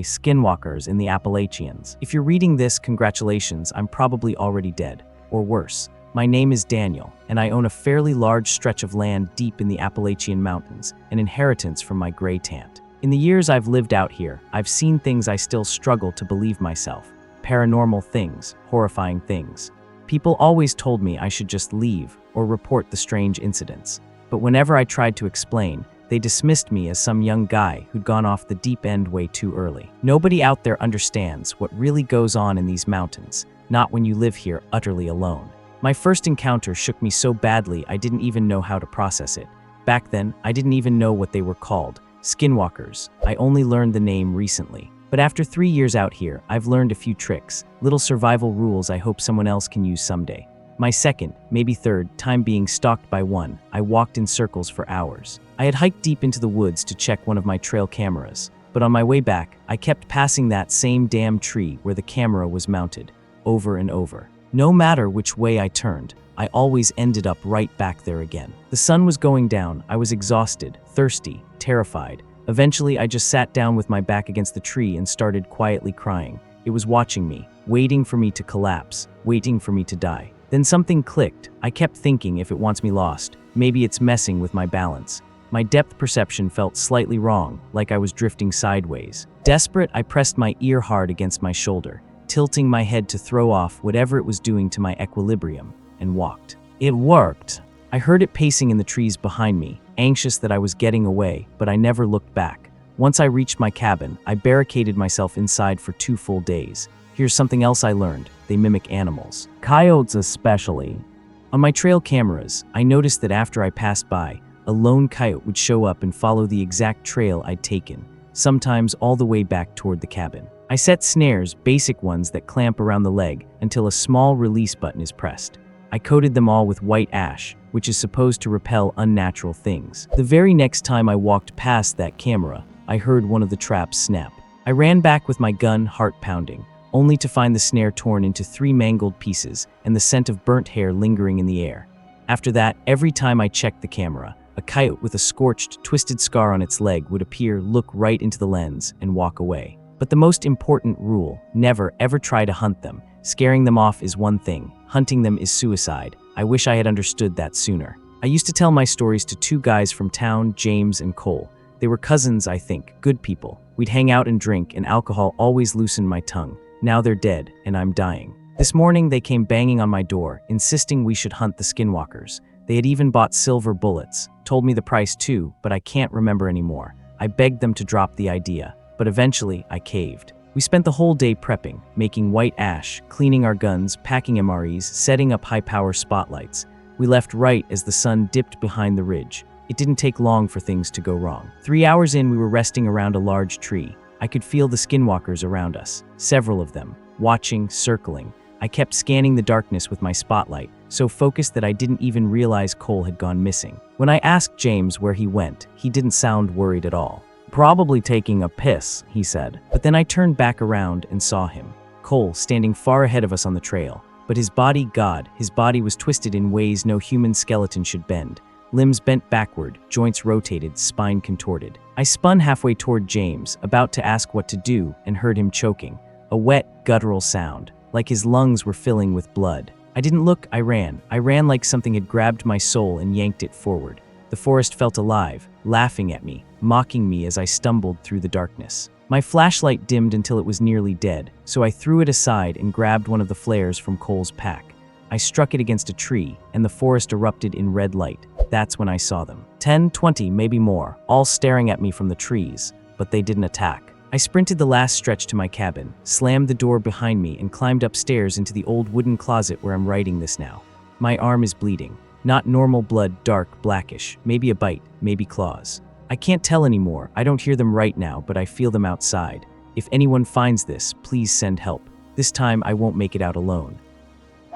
Skinwalkers in the Appalachians. If you're reading this, congratulations, I'm probably already dead. Or worse. My name is Daniel, and I own a fairly large stretch of land deep in the Appalachian Mountains, an inheritance from my gray tant. In the years I've lived out here, I've seen things I still struggle to believe myself. Paranormal things, horrifying things. People always told me I should just leave or report the strange incidents. But whenever I tried to explain, they dismissed me as some young guy who'd gone off the deep end way too early. Nobody out there understands what really goes on in these mountains, not when you live here utterly alone. My first encounter shook me so badly I didn't even know how to process it. Back then, I didn't even know what they were called. Skinwalkers. I only learned the name recently. But after 3 years out here, I've learned a few tricks, little survival rules I hope someone else can use someday. My second, maybe third, time being stalked by one, I walked in circles for hours. I had hiked deep into the woods to check one of my trail cameras, but on my way back, I kept passing that same damn tree where the camera was mounted, over and over. No matter which way I turned, I always ended up right back there again. The sun was going down, I was exhausted, thirsty, terrified. Eventually, I just sat down with my back against the tree and started quietly crying. It was watching me, waiting for me to collapse, waiting for me to die. Then something clicked. I kept thinking if it wants me lost, maybe it's messing with my balance. My depth perception felt slightly wrong, like I was drifting sideways. Desperate, I pressed my ear hard against my shoulder, tilting my head to throw off whatever it was doing to my equilibrium, and walked. It worked. I heard it pacing in the trees behind me, anxious that I was getting away, but I never looked back. Once I reached my cabin, I barricaded myself inside for 2 full days. Here's something else I learned. They mimic animals. Coyotes especially. On my trail cameras, I noticed that after I passed by, a lone coyote would show up and follow the exact trail I'd taken, sometimes all the way back toward the cabin. I set snares, basic ones that clamp around the leg, until a small release button is pressed. I coated them all with white ash, which is supposed to repel unnatural things. The very next time I walked past that camera, I heard one of the traps snap. I ran back with my gun, heart pounding, only to find the snare torn into 3 mangled pieces and the scent of burnt hair lingering in the air. After that, every time I checked the camera, a coyote with a scorched, twisted scar on its leg would appear, look right into the lens, and walk away. But the most important rule, never ever try to hunt them. Scaring them off is one thing, hunting them is suicide. I wish I had understood that sooner. I used to tell my stories to 2 guys from town, James and Cole. They were cousins, I think, good people. We'd hang out and drink, and alcohol always loosened my tongue. Now they're dead, and I'm dying. This morning, they came banging on my door, insisting we should hunt the Skinwalkers. They had even bought silver bullets, told me the price too, but I can't remember anymore. I begged them to drop the idea, but eventually I caved. We spent the whole day prepping, making white ash, cleaning our guns, packing MREs, setting up high-power spotlights. We left right as the sun dipped behind the ridge. It didn't take long for things to go wrong. 3 hours in, we were resting around a large tree. I could feel the Skinwalkers around us, several of them, watching, circling. I kept scanning the darkness with my spotlight, so focused that I didn't even realize Cole had gone missing. When I asked James where he went, he didn't sound worried at all. "Probably taking a piss," he said. But then I turned back around and saw him. Cole standing far ahead of us on the trail. But his body was twisted in ways no human skeleton should bend. Limbs bent backward, joints rotated, spine contorted. I spun halfway toward James, about to ask what to do, and heard him choking. A wet, guttural sound, like his lungs were filling with blood. I didn't look, I ran. I ran like something had grabbed my soul and yanked it forward. The forest felt alive, laughing at me, mocking me as I stumbled through the darkness. My flashlight dimmed until it was nearly dead, so I threw it aside and grabbed one of the flares from Cole's pack. I struck it against a tree, and the forest erupted in red light. That's when I saw them. 10, 20, maybe more, all staring at me from the trees, but they didn't attack. I sprinted the last stretch to my cabin, slammed the door behind me, and climbed upstairs into the old wooden closet where I'm writing this now. My arm is bleeding. Not normal blood, dark, blackish, maybe a bite, maybe claws. I can't tell anymore. I don't hear them right now, but I feel them outside. If anyone finds this, please send help. This time I won't make it out alone.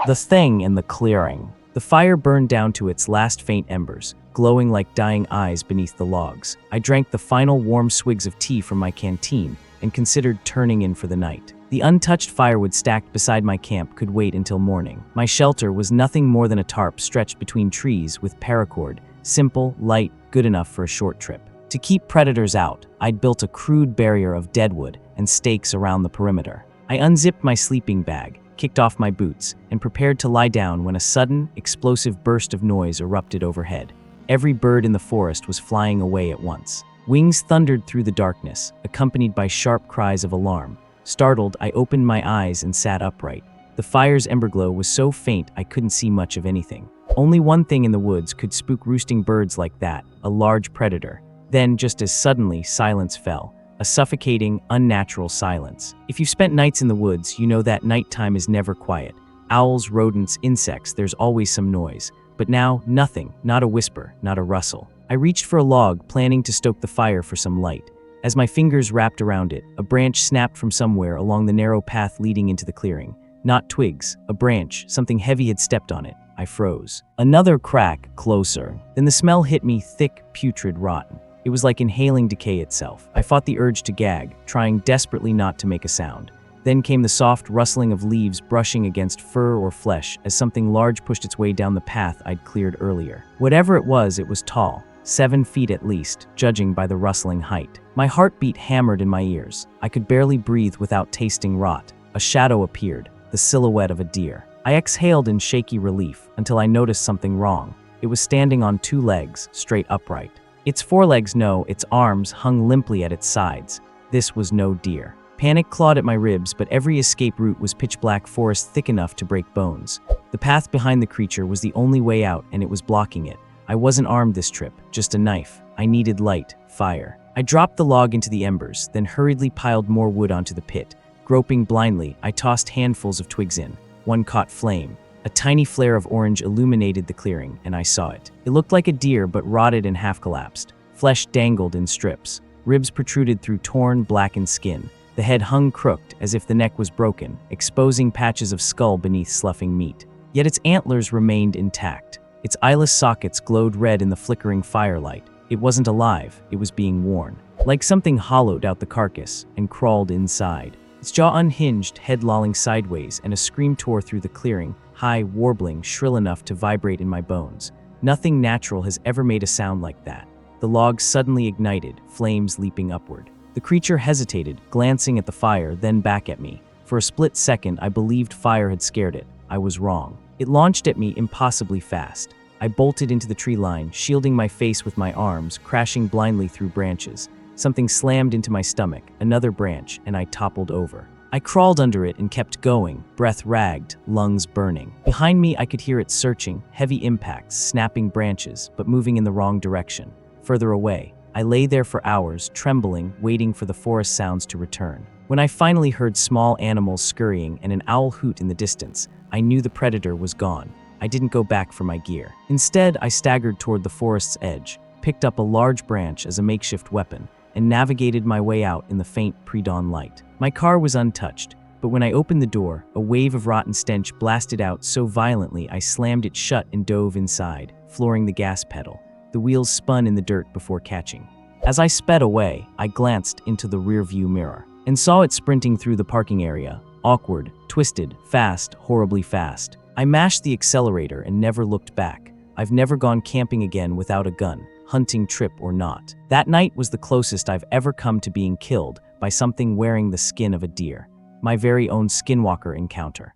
The thing in the clearing. The fire burned down to its last faint embers, glowing like dying eyes beneath the logs. I drank the final warm swigs of tea from my canteen and considered turning in for the night. The untouched firewood stacked beside my camp could wait until morning. My shelter was nothing more than a tarp stretched between trees with paracord, simple, light, good enough for a short trip. To keep predators out, I'd built a crude barrier of deadwood and stakes around the perimeter. I unzipped my sleeping bag, kicked off my boots, and prepared to lie down when a sudden, explosive burst of noise erupted overhead. Every bird in the forest was flying away at once. Wings thundered through the darkness, accompanied by sharp cries of alarm. Startled, I opened my eyes and sat upright. The fire's emberglow was so faint I couldn't see much of anything. Only one thing in the woods could spook roosting birds like that, a large predator. Then, just as suddenly, silence fell. A suffocating, unnatural silence. If you've spent nights in the woods, you know that nighttime is never quiet. Owls, rodents, insects, there's always some noise. But now, nothing, not a whisper, not a rustle. I reached for a log, planning to stoke the fire for some light. As my fingers wrapped around it, a branch snapped from somewhere along the narrow path leading into the clearing. Not twigs, a branch, something heavy had stepped on it. I froze. Another crack, closer. Then the smell hit me, thick, putrid, rotten. It was like inhaling decay itself. I fought the urge to gag, trying desperately not to make a sound. Then came the soft rustling of leaves brushing against fur or flesh as something large pushed its way down the path I'd cleared earlier. Whatever it was tall, 7 feet at least, judging by the rustling height. My heartbeat hammered in my ears. I could barely breathe without tasting rot. A shadow appeared, the silhouette of a deer. I exhaled in shaky relief until I noticed something wrong. It was standing on 2 legs, straight upright. Its forelegs, no, its arms hung limply at its sides. This was no deer. Panic clawed at my ribs, but every escape route was pitch-black forest thick enough to break bones. The path behind the creature was the only way out, and it was blocking it. I wasn't armed this trip, just a knife. I needed light, fire. I dropped the log into the embers, then hurriedly piled more wood onto the pit. Groping blindly, I tossed handfuls of twigs in. One caught flame. A tiny flare of orange illuminated the clearing, and I saw it. It looked like a deer, but rotted and half-collapsed. Flesh dangled in strips. Ribs protruded through torn, blackened skin. The head hung crooked, as if the neck was broken, exposing patches of skull beneath sloughing meat. Yet its antlers remained intact. Its eyeless sockets glowed red in the flickering firelight. It wasn't alive, it was being worn. Like something hollowed out the carcass and crawled inside. Its jaw unhinged, head lolling sideways, and a scream tore through the clearing, high, warbling, shrill enough to vibrate in my bones. Nothing natural has ever made a sound like that. The log suddenly ignited, flames leaping upward. The creature hesitated, glancing at the fire, then back at me. For a split second, I believed fire had scared it. I was wrong. It launched at me impossibly fast. I bolted into the tree line, shielding my face with my arms, crashing blindly through branches. Something slammed into my stomach, another branch, and I toppled over. I crawled under it and kept going, breath ragged, lungs burning. Behind me, I could hear it searching, heavy impacts, snapping branches, but moving in the wrong direction. Further away, I lay there for hours, trembling, waiting for the forest sounds to return. When I finally heard small animals scurrying and an owl hoot in the distance, I knew the predator was gone. I didn't go back for my gear. Instead, I staggered toward the forest's edge, picked up a large branch as a makeshift weapon, and navigated my way out in the faint pre-dawn light. My car was untouched, but when I opened the door, a wave of rotten stench blasted out so violently I slammed it shut and dove inside, flooring the gas pedal. The wheels spun in the dirt before catching. As I sped away, I glanced into the rearview mirror and saw it sprinting through the parking area, awkward, twisted, fast, horribly fast. I mashed the accelerator and never looked back. I've never gone camping again without a gun, hunting trip or not. That night was the closest I've ever come to being killed by something wearing the skin of a deer. My very own Skinwalker encounter.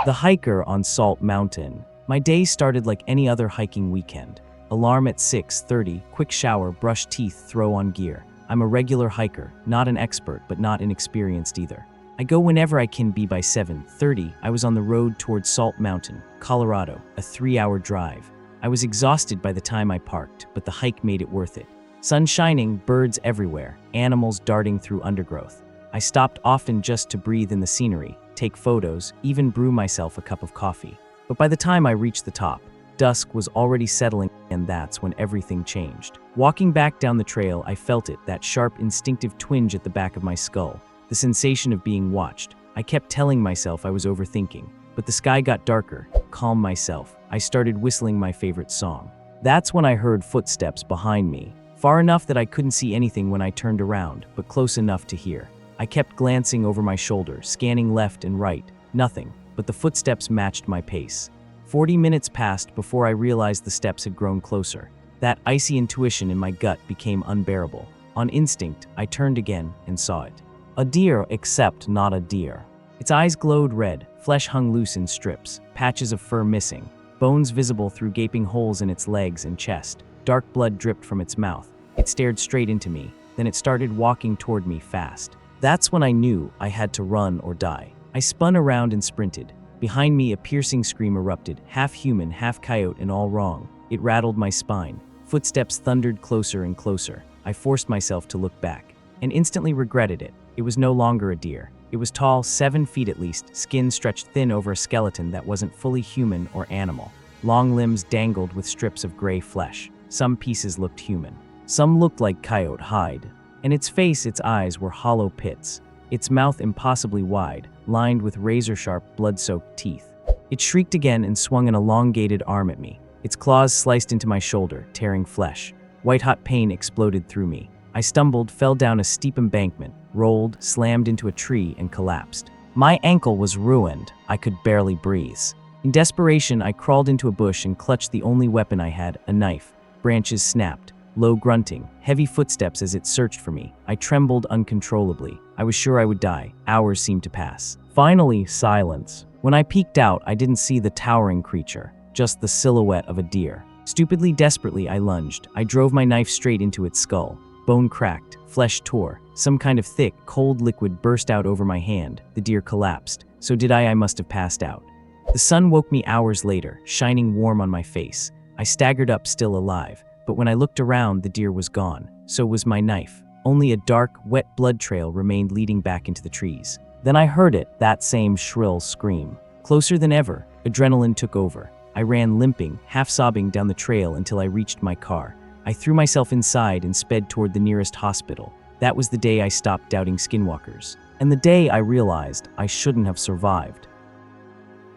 The hiker on Salt Mountain. My day started like any other hiking weekend. Alarm at 6:30, quick shower, brush teeth, throw on gear. I'm a regular hiker, not an expert, but not inexperienced either. I go whenever I can be. By 7:30, I was on the road towards Salt Mountain, Colorado, a 3-hour drive. I was exhausted by the time I parked, but the hike made it worth it. Sun shining, birds everywhere, animals darting through undergrowth. I stopped often just to breathe in the scenery, take photos, even brew myself a cup of coffee. But by the time I reached the top, dusk was already settling, and that's when everything changed. Walking back down the trail, I felt it, that sharp, instinctive twinge at the back of my skull, the sensation of being watched. I kept telling myself I was overthinking, but the sky got darker. Calm myself, I started whistling my favorite song. That's when I heard footsteps behind me, far enough that I couldn't see anything when I turned around, but close enough to hear. I kept glancing over my shoulder, scanning left and right. Nothing, but the footsteps matched my pace. 40 minutes passed before I realized the steps had grown closer. That icy intuition in my gut became unbearable. On instinct, I turned again and saw it. A deer, except not a deer. Its eyes glowed red, flesh hung loose in strips, patches of fur missing, bones visible through gaping holes in its legs and chest. Dark blood dripped from its mouth. It stared straight into me, then it started walking toward me fast. That's when I knew I had to run or die. I spun around and sprinted. Behind me, a piercing scream erupted, half human, half coyote, and all wrong. It rattled my spine. Footsteps thundered closer and closer. I forced myself to look back, and instantly regretted it. It was no longer a deer. It was tall, 7 feet at least, skin stretched thin over a skeleton that wasn't fully human or animal. Long limbs dangled with strips of gray flesh. Some pieces looked human. Some looked like coyote hide. And its face, its eyes were hollow pits. Its mouth impossibly wide, lined with razor-sharp, blood-soaked teeth. It shrieked again and swung an elongated arm at me. Its claws sliced into my shoulder, tearing flesh. White-hot pain exploded through me. I stumbled, fell down a steep embankment, rolled, slammed into a tree, and collapsed. My ankle was ruined. I could barely breathe. In desperation, I crawled into a bush and clutched the only weapon I had, a knife. Branches snapped. Low grunting, heavy footsteps as it searched for me. I trembled uncontrollably. I was sure I would die. Hours seemed to pass. Finally, silence. When I peeked out, I didn't see the towering creature, just the silhouette of a deer. Stupidly, desperately, I lunged. I drove my knife straight into its skull. Bone cracked, flesh tore. Some kind of thick, cold liquid burst out over my hand. The deer collapsed. So did I must have passed out. The sun woke me hours later, shining warm on my face. I staggered up, still alive. But when I looked around, the deer was gone. So was my knife. Only a dark, wet blood trail remained leading back into the trees. Then I heard it, that same shrill scream. Closer than ever, adrenaline took over. I ran limping, half sobbing down the trail until I reached my car. I threw myself inside and sped toward the nearest hospital. That was the day I stopped doubting Skinwalkers. And the day I realized I shouldn't have survived.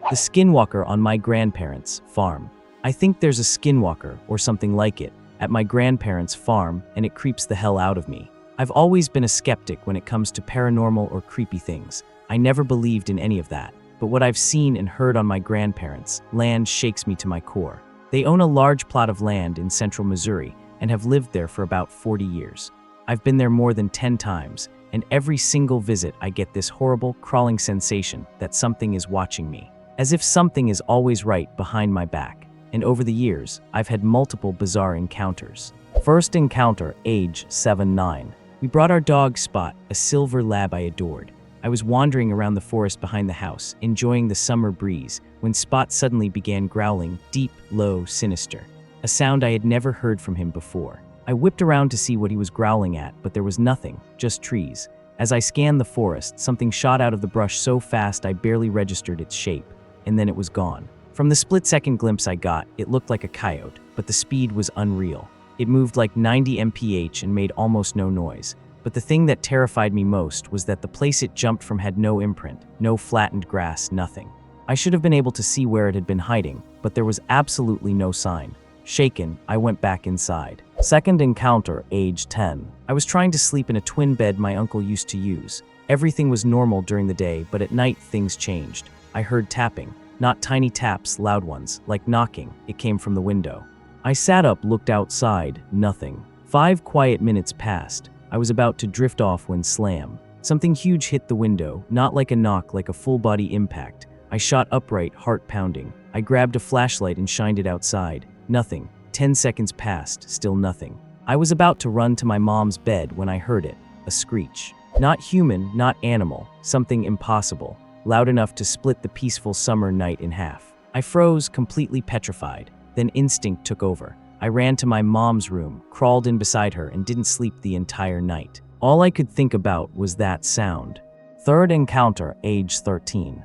The Skinwalker on my grandparents' farm. I think there's a Skinwalker, or something like it, at my grandparents' farm, and it creeps the hell out of me. I've always been a skeptic when it comes to paranormal or creepy things. I never believed in any of that. But what I've seen and heard on my grandparents' land shakes me to my core. They own a large plot of land in central Missouri and have lived there for about 40 years. I've been there more than 10 times, and every single visit I get this horrible, crawling sensation that something is watching me. As if something is always right behind my back. And over the years, I've had multiple bizarre encounters. First encounter, age 7-9. We brought our dog Spot, a silver lab I adored. I was wandering around the forest behind the house, enjoying the summer breeze, when Spot suddenly began growling, deep, low, sinister. A sound I had never heard from him before. I whipped around to see what he was growling at, but there was nothing, just trees. As I scanned the forest, something shot out of the brush so fast I barely registered its shape, and then it was gone. From the split-second glimpse I got, it looked like a coyote, but the speed was unreal. It moved like 90 mph and made almost no noise. But the thing that terrified me most was that the place it jumped from had no imprint, no flattened grass, nothing. I should have been able to see where it had been hiding, but there was absolutely no sign. Shaken, I went back inside. Second encounter, age 10. I was trying to sleep in a twin bed my uncle used to use. Everything was normal during the day, but at night things changed. I heard tapping, not tiny taps, loud ones, like knocking. It came from the window. I sat up, looked outside, nothing. 5 quiet minutes passed. I was about to drift off when slam. Something huge hit the window, not like a knock, like a full-body impact. I shot upright, heart pounding. I grabbed a flashlight and shined it outside. Nothing. 10 seconds passed, still nothing. I was about to run to my mom's bed when I heard it. A screech. Not human, not animal. Something impossible. Loud enough to split the peaceful summer night in half. I froze, completely petrified. Then instinct took over. I ran to my mom's room, crawled in beside her, and didn't sleep the entire night. All I could think about was that sound. Third encounter, age 13.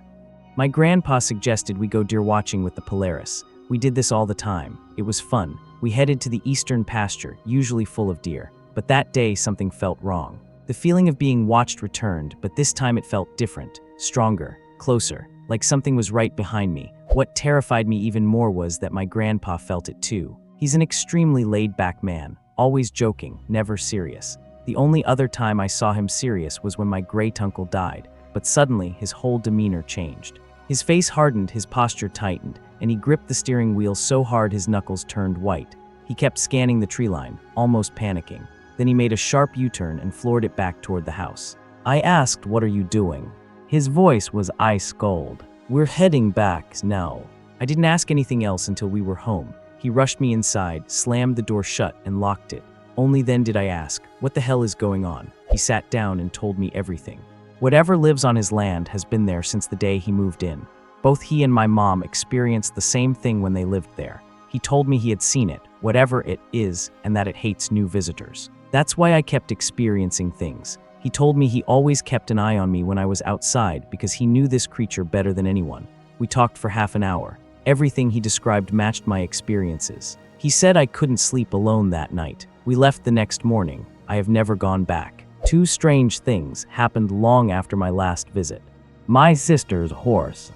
My grandpa suggested we go deer watching with the Polaris. We did this all the time. It was fun. We headed to the eastern pasture, usually full of deer. But that day, something felt wrong. The feeling of being watched returned, but this time it felt different, stronger, closer, like something was right behind me. What terrified me even more was that my grandpa felt it too. He's an extremely laid-back man, always joking, never serious. The only other time I saw him serious was when my great-uncle died, but suddenly his whole demeanor changed. His face hardened, his posture tightened, and he gripped the steering wheel so hard his knuckles turned white. He kept scanning the tree line, almost panicking. Then he made a sharp U-turn and floored it back toward the house. I asked, "What are you doing?" His voice was ice cold. "We're heading back now." I didn't ask anything else until we were home. He rushed me inside, slammed the door shut, and locked it. Only then did I ask, "What the hell is going on?" He sat down and told me everything. Whatever lives on his land has been there since the day he moved in. Both he and my mom experienced the same thing when they lived there. He told me he had seen it, whatever it is, and that it hates new visitors. That's why I kept experiencing things. He told me he always kept an eye on me when I was outside because he knew this creature better than anyone. We talked for half an hour. Everything he described matched my experiences. He said I couldn't sleep alone that night. We left the next morning. I have never gone back. Two strange things happened long after my last visit. My sister's horse.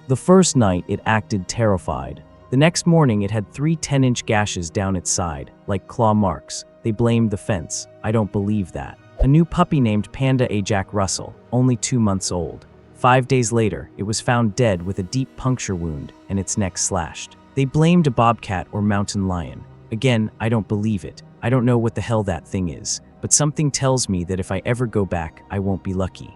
The first night it acted terrified. The next morning it had 3 10-inch gashes down its side, like claw marks. They blamed the fence. I don't believe that. A new puppy named Panda A. Jack Russell, only 2 months old. 5 days later, it was found dead with a deep puncture wound and its neck slashed. They blamed a bobcat or mountain lion. Again, I don't believe it. I don't know what the hell that thing is, but something tells me that if I ever go back, I won't be lucky.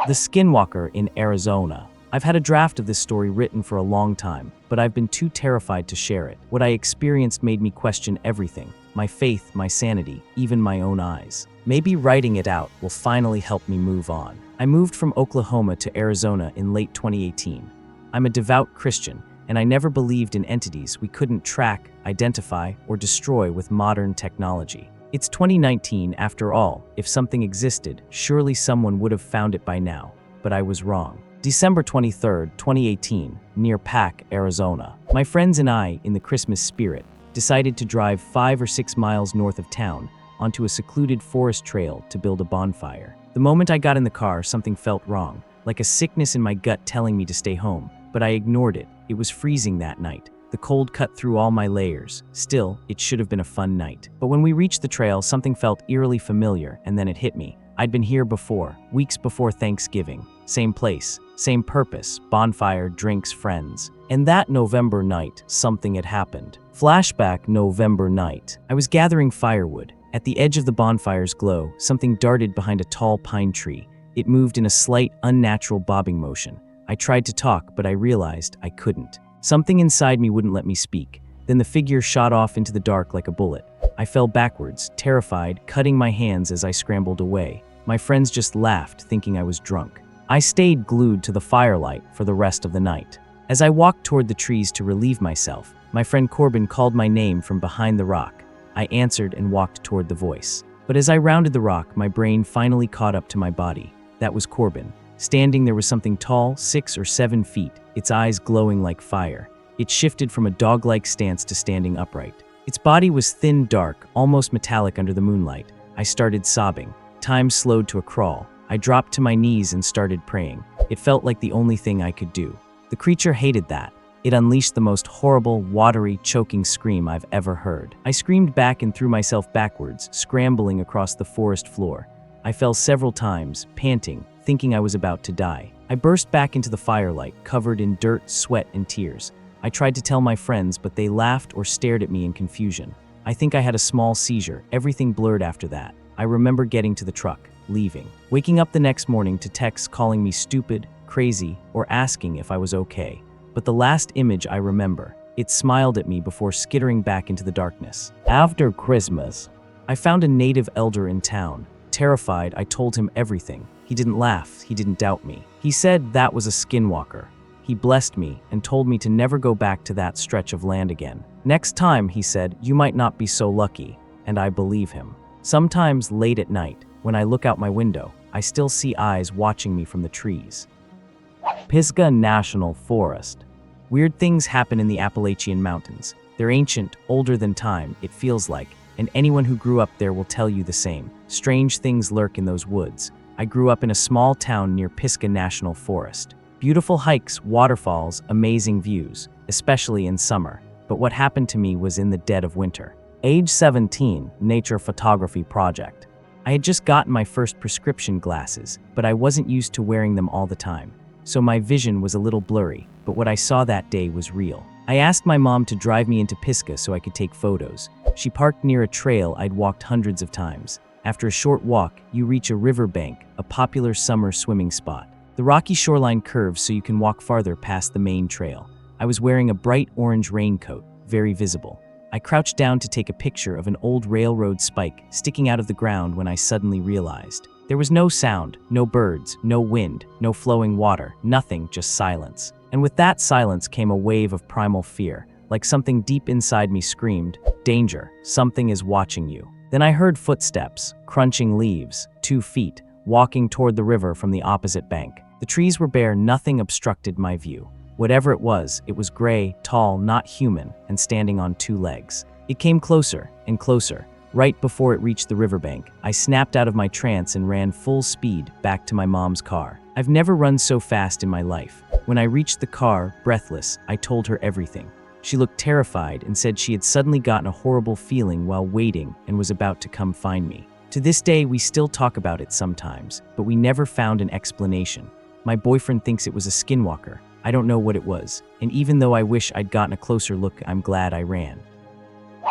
The Skinwalker in Arizona. I've had a draft of this story written for a long time, but I've been too terrified to share it. What I experienced made me question everything. My faith, my sanity, even my own eyes. Maybe writing it out will finally help me move on. I moved from Oklahoma to Arizona in late 2018. I'm a devout Christian, and I never believed in entities we couldn't track, identify, or destroy with modern technology. It's 2019 after all. If something existed, surely someone would have found it by now. But I was wrong. December 23, 2018, near Pack, Arizona. My friends and I, in the Christmas spirit, decided to drive 5 or 6 miles north of town onto a secluded forest trail to build a bonfire. The moment I got in the car, something felt wrong, like a sickness in my gut telling me to stay home, but I ignored it. It was freezing that night. The cold cut through all my layers. Still, it should have been a fun night. But when we reached the trail, something felt eerily familiar, and then it hit me. I'd been here before, weeks before Thanksgiving. Same place, same purpose, bonfire, drinks, friends. And that November night, something had happened. Flashback November night. I was gathering firewood. At the edge of the bonfire's glow, something darted behind a tall pine tree. It moved in a slight, unnatural bobbing motion. I tried to talk, but I realized I couldn't. Something inside me wouldn't let me speak. Then the figure shot off into the dark like a bullet. I fell backwards, terrified, cutting my hands as I scrambled away. My friends just laughed, thinking I was drunk. I stayed glued to the firelight for the rest of the night. As I walked toward the trees to relieve myself, my friend Corbin called my name from behind the rock. I answered and walked toward the voice. But as I rounded the rock, my brain finally caught up to my body. That was Corbin. Standing there was something tall, 6 or 7 feet, its eyes glowing like fire. It shifted from a dog-like stance to standing upright. Its body was thin, dark, almost metallic under the moonlight. I started sobbing. Time slowed to a crawl. I dropped to my knees and started praying. It felt like the only thing I could do. The creature hated that. It unleashed the most horrible, watery, choking scream I've ever heard. I screamed back and threw myself backwards, scrambling across the forest floor. I fell several times, panting, thinking I was about to die. I burst back into the firelight, covered in dirt, sweat, and tears. I tried to tell my friends, but they laughed or stared at me in confusion. I think I had a small seizure. Everything blurred after that. I remember getting to the truck, leaving. Waking up the next morning to texts calling me stupid, crazy, or asking if I was okay. But the last image I remember, it smiled at me before skittering back into the darkness. After Christmas, I found a native elder in town. Terrified, I told him everything. He didn't laugh, he didn't doubt me. He said that was a skinwalker. He blessed me and told me to never go back to that stretch of land again. Next time, he said, you might not be so lucky, and I believe him. Sometimes late at night, when I look out my window, I still see eyes watching me from the trees. Pisgah National Forest. Weird things happen in the Appalachian Mountains. They're ancient, older than time, it feels like, and anyone who grew up there will tell you the same. Strange things lurk in those woods. I grew up in a small town near Pisgah National Forest. Beautiful hikes, waterfalls, amazing views, especially in summer. But what happened to me was in the dead of winter. Age 17, nature photography project. I had just gotten my first prescription glasses, but I wasn't used to wearing them all the time. So my vision was a little blurry, but what I saw that day was real. I asked my mom to drive me into Pisgah so I could take photos. She parked near a trail I'd walked hundreds of times. After a short walk, you reach a riverbank, a popular summer swimming spot. The rocky shoreline curves so you can walk farther past the main trail. I was wearing a bright orange raincoat, very visible. I crouched down to take a picture of an old railroad spike sticking out of the ground when I suddenly realized. There was no sound, no birds, no wind, no flowing water, nothing, just silence. And with that silence came a wave of primal fear, like something deep inside me screamed, "Danger, something is watching you." Then I heard footsteps, crunching leaves, 2 feet, walking toward the river from the opposite bank. The trees were bare, nothing obstructed my view. Whatever it was gray, tall, not human, and standing on 2 legs. It came closer and closer. Right before it reached the riverbank, I snapped out of my trance and ran full speed back to my mom's car. I've never run so fast in my life. When I reached the car, breathless, I told her everything. She looked terrified and said she had suddenly gotten a horrible feeling while waiting and was about to come find me. To this day, we still talk about it sometimes, but we never found an explanation. My boyfriend thinks it was a skinwalker. I don't know what it was, and even though I wish I'd gotten a closer look, I'm glad I ran.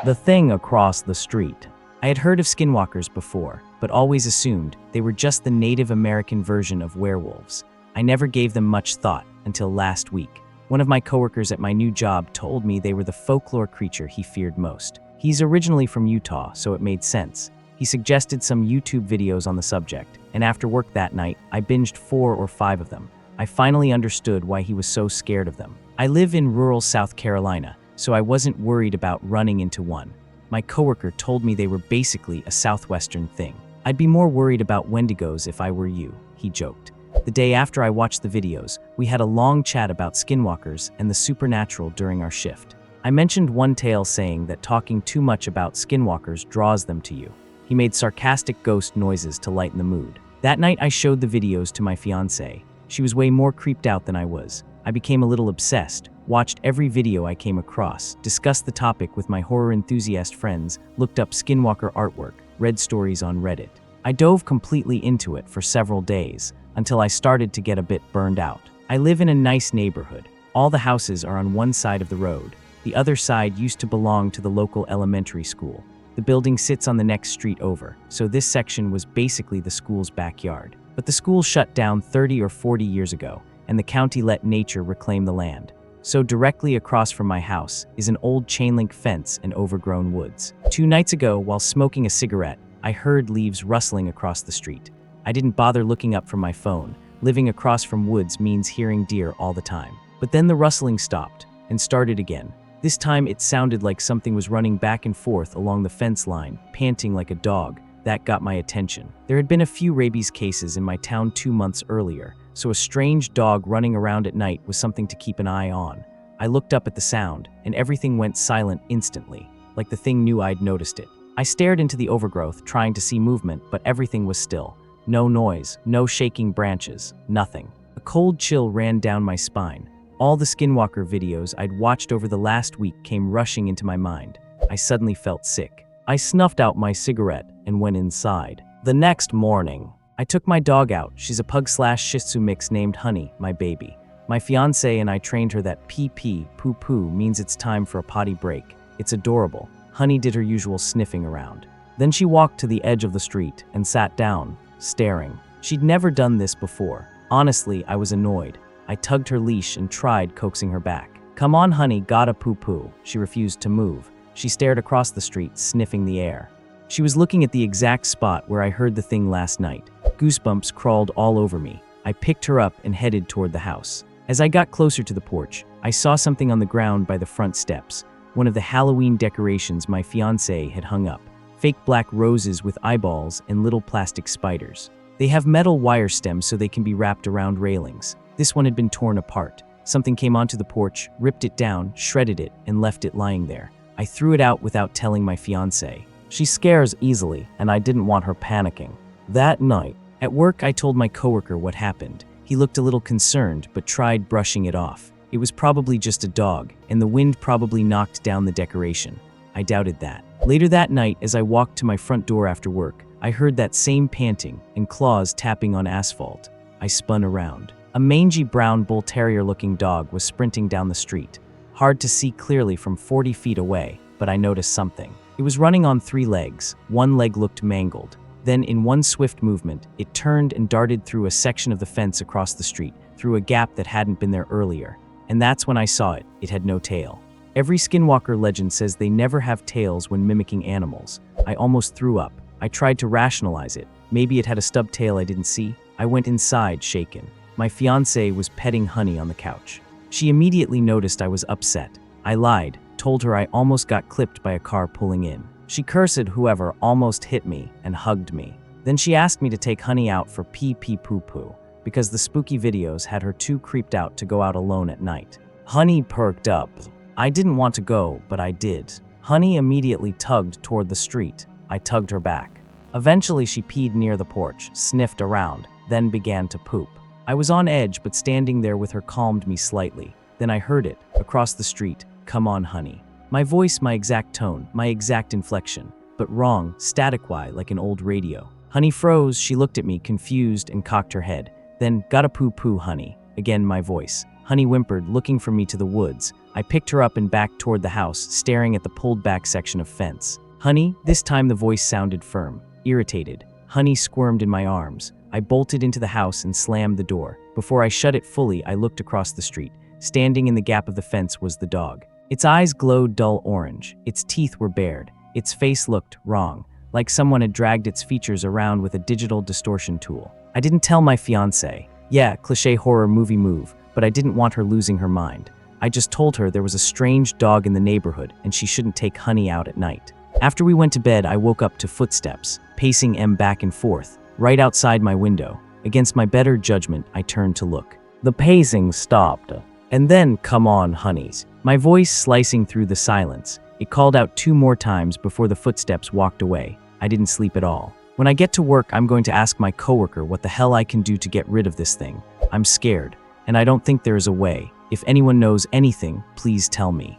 The thing across the street. I had heard of skinwalkers before, but always assumed they were just the Native American version of werewolves. I never gave them much thought until last week. One of my coworkers at my new job told me they were the folklore creature he feared most. He's originally from Utah, so it made sense. He suggested some YouTube videos on the subject, and after work that night, I binged 4 or 5 of them. I finally understood why he was so scared of them. I live in rural South Carolina, so I wasn't worried about running into one. My coworker told me they were basically a southwestern thing. I'd be more worried about Wendigos if I were you, he joked. The day after I watched the videos, we had a long chat about skinwalkers and the supernatural during our shift. I mentioned one tale saying that talking too much about skinwalkers draws them to you. He made sarcastic ghost noises to lighten the mood. That night I showed the videos to my fiancée. She was way more creeped out than I was. I became a little obsessed, watched every video I came across, discussed the topic with my horror enthusiast friends, looked up skinwalker artwork, read stories on Reddit. I dove completely into it for several days, until I started to get a bit burned out. I live in a nice neighborhood. All the houses are on one side of the road. The other side used to belong to the local elementary school. The building sits on the next street over, so this section was basically the school's backyard. But the school shut down 30 or 40 years ago, and the county let nature reclaim the land. So directly across from my house is an old chain-link fence and overgrown woods. 2 nights ago, while smoking a cigarette, I heard leaves rustling across the street. I didn't bother looking up from my phone. Living across from woods means hearing deer all the time. But then the rustling stopped and started again. This time it sounded like something was running back and forth along the fence line, panting like a dog. That got my attention. There had been a few rabies cases in my town 2 months earlier, so a strange dog running around at night was something to keep an eye on. I looked up at the sound, and everything went silent instantly, like the thing knew I'd noticed it. I stared into the overgrowth, trying to see movement, but everything was still. No noise, no shaking branches, nothing. A cold chill ran down my spine. All the Skinwalker videos I'd watched over the last week came rushing into my mind. I suddenly felt sick. I snuffed out my cigarette and went inside. The next morning, I took my dog out. She's a pug/Shih Tzu mix named Honey, my baby. My fiancé and I trained her that pee-pee, poo-poo means it's time for a potty break. It's adorable. Honey did her usual sniffing around. Then she walked to the edge of the street and sat down, staring. She'd never done this before. Honestly, I was annoyed. I tugged her leash and tried coaxing her back. "Come on, Honey, gotta poo-poo." She refused to move. She stared across the street, sniffing the air. She was looking at the exact spot where I heard the thing last night. Goosebumps crawled all over me. I picked her up and headed toward the house. As I got closer to the porch, I saw something on the ground by the front steps. One of the Halloween decorations my fiancé had hung up. Fake black roses with eyeballs and little plastic spiders. They have metal wire stems so they can be wrapped around railings. This one had been torn apart. Something came onto the porch, ripped it down, shredded it, and left it lying there. I threw it out without telling my fiancé. She scares easily, and I didn't want her panicking. That night, at work, I told my coworker what happened. He looked a little concerned, but tried brushing it off. It was probably just a dog, and the wind probably knocked down the decoration. I doubted that. Later that night, as I walked to my front door after work, I heard that same panting and claws tapping on asphalt. I spun around. A mangy brown bull terrier-looking dog was sprinting down the street. hard to see clearly from 40 feet away, but I noticed something. It was running on 3 legs. One leg looked mangled. Then, in one swift movement, it turned and darted through a section of the fence across the street, through a gap that hadn't been there earlier. And that's when I saw it. It had no tail. Every Skinwalker legend says they never have tails when mimicking animals. I almost threw up. I tried to rationalize it. Maybe it had a stub tail I didn't see. I went inside, shaken. My fiancée was petting Honey on the couch. She immediately noticed I was upset. I lied, told her I almost got clipped by a car pulling in. She cursed whoever almost hit me and hugged me. Then she asked me to take Honey out for pee-pee-poo-poo, because the spooky videos had her too creeped out to go out alone at night. Honey perked up. I didn't want to go, but I did. Honey immediately tugged toward the street. I tugged her back. Eventually she peed near the porch, sniffed around, then began to poop. I was on edge, but standing there with her calmed me slightly. Then I heard it, across the street, "Come on, Honey." My voice, my exact tone, my exact inflection, but wrong, static-y like an old radio. Honey froze, she looked at me, confused, and cocked her head. Then, "Gotta poo-poo, Honey." Again my voice. Honey whimpered, looking from me to the woods. I picked her up and backed toward the house, staring at the pulled-back section of fence. "Honey," this time the voice sounded firm, irritated. Honey squirmed in my arms. I bolted into the house and slammed the door. Before I shut it fully, I looked across the street. Standing in the gap of the fence was the dog. Its eyes glowed dull orange. Its teeth were bared. Its face looked wrong, like someone had dragged its features around with a digital distortion tool. I didn't tell my fiancée. Yeah, cliché horror movie move, but I didn't want her losing her mind. I just told her there was a strange dog in the neighborhood and she shouldn't take Honey out at night. After we went to bed, I woke up to footsteps, pacing back and forth, right outside my window. Against my better judgment, I turned to look. The pacing stopped. And then, "Come on, honeys." My voice slicing through the silence. It called out 2 more times before the footsteps walked away. I didn't sleep at all. When I get to work, I'm going to ask my coworker what the hell I can do to get rid of this thing. I'm scared, and I don't think there is a way. If anyone knows anything, please tell me.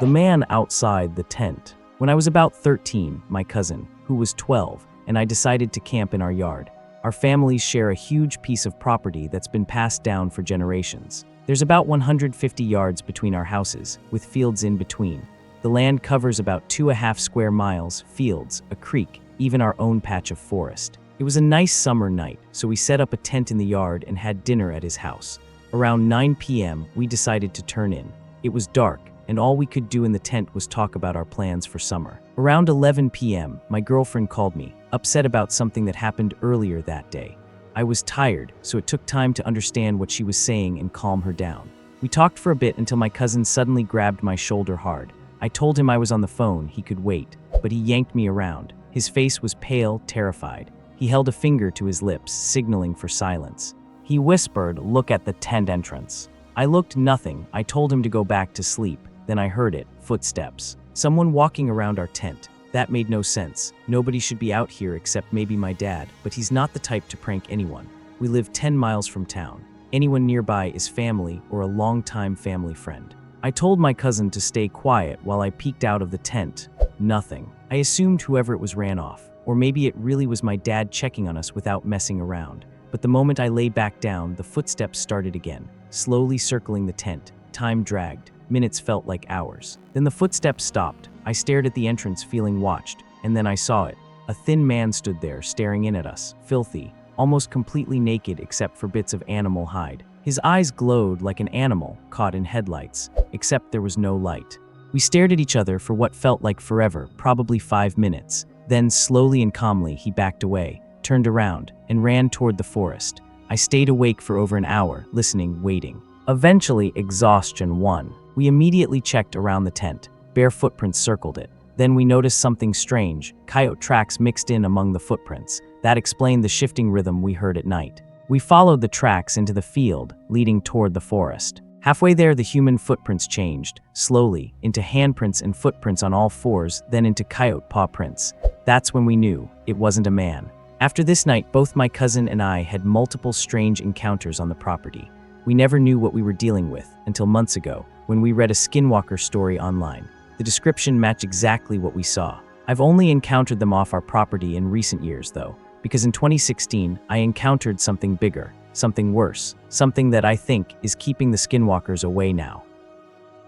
The man outside the tent. When I was about 13, my cousin, who was 12, and I decided to camp in our yard. Our families share a huge piece of property that's been passed down for generations. There's about 150 yards between our houses, with fields in between. The land covers about 2.5 square miles, fields, a creek, even our own patch of forest. It was a nice summer night, so we set up a tent in the yard and had dinner at his house. Around 9 p.m., we decided to turn in. It was dark, and all we could do in the tent was talk about our plans for summer. Around 11 p.m., my girlfriend called me, upset about something that happened earlier that day. I was tired, so it took time to understand what she was saying and calm her down. We talked for a bit until my cousin suddenly grabbed my shoulder hard. I told him I was on the phone, he could wait, but he yanked me around. His face was pale, terrified. He held a finger to his lips, signaling for silence. He whispered, "Look at the tent entrance." I looked, nothing. I told him to go back to sleep. Then I heard it, footsteps. Someone walking around our tent. That made no sense. Nobody should be out here except maybe my dad, but he's not the type to prank anyone. We live 10 miles from town. Anyone nearby is family or a longtime family friend. I told my cousin to stay quiet while I peeked out of the tent. Nothing. I assumed whoever it was ran off, or maybe it really was my dad checking on us without messing around. But the moment I lay back down, the footsteps started again, slowly circling the tent. Time dragged. Minutes felt like hours. Then the footsteps stopped. I stared at the entrance, feeling watched, and then I saw it. A thin man stood there, staring in at us, filthy, almost completely naked except for bits of animal hide. His eyes glowed like an animal caught in headlights, except there was no light. We stared at each other for what felt like forever, probably 5 minutes. Then, slowly and calmly, he backed away, turned around, and ran toward the forest. I stayed awake for over an hour, listening, waiting. Eventually, exhaustion won. We immediately checked around the tent. Bare footprints circled it. Then we noticed something strange, coyote tracks mixed in among the footprints. That explained the shifting rhythm we heard at night. We followed the tracks into the field, leading toward the forest. Halfway there, the human footprints changed, slowly, into handprints and footprints on all fours, then into coyote paw prints. That's when we knew it wasn't a man. After this night, both my cousin and I had multiple strange encounters on the property. We never knew what we were dealing with until months ago, when we read a Skinwalker story online. The description matched exactly what we saw. I've only encountered them off our property in recent years, though, because in 2016, I encountered something bigger, something worse, something that I think is keeping the Skinwalkers away now.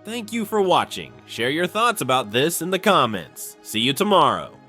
Thank you for watching. Share your thoughts about this in the comments. See you tomorrow.